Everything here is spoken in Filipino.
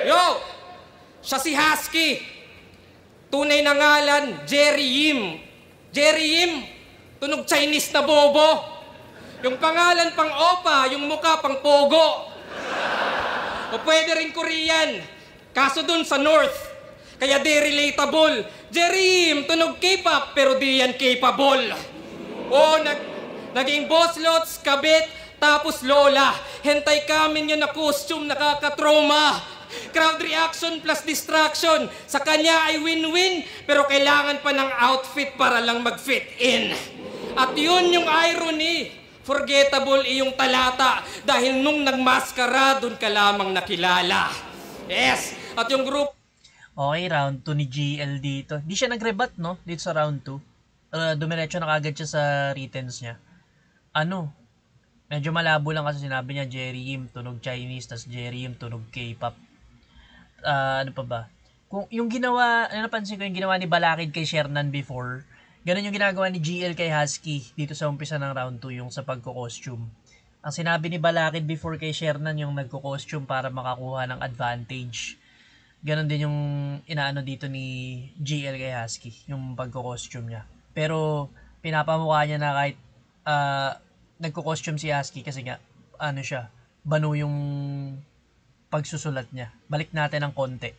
Yo! Siya si Husky. Tunay na ngalan, Jerry Yim. Jerry Yim, tunog Chinese na bobo. Yung pangalan pang opa, yung mukha pang pogo. O pwede rin Korean, kaso dun sa North. Kaya di relatable. Jerry Yim, tunog K-pop, pero di yan capable. O naging boss lots, kabit, tapos lola. Hentay kamin yun na costume, nakakatrauma. Crowd reaction plus distraction. Sa kanya ay win-win, pero kailangan pa ng outfit para lang mag-fit in. At yun yung irony. Forgettable iyong talata dahil nung nagmaskara, dun ka lamang nakilala. Yes, at yung group... Okay, round 2 ni GL dito. Di siya nag-rebat, no? Dito sa round 2. Dumiretso na kagad siya sa writtens niya. Medyo malabo lang kasi sinabi niya Jerry Yim, tunog Chinese, tas Jerry Yim, tunog K-pop. Ano pa ba? Kung yung ginawa, napansin ko yung ginawa ni Balakid kay Shernan before, ganun yung ginagawa ni GL kay Husky dito sa umpisa ng round 2 yung sa pagko-costume. Ang sinabi ni Balakid before kay Shernan yung nagko-costume para makakuha ng advantage. Ganun din yung inaano dito ni GL kay Husky, yung pagko-costume niya. Pero pinapamukha niya na kahit nagko-costume si Husky kasi nga, bano yung pagsusulat niya. Balik natin ng konti.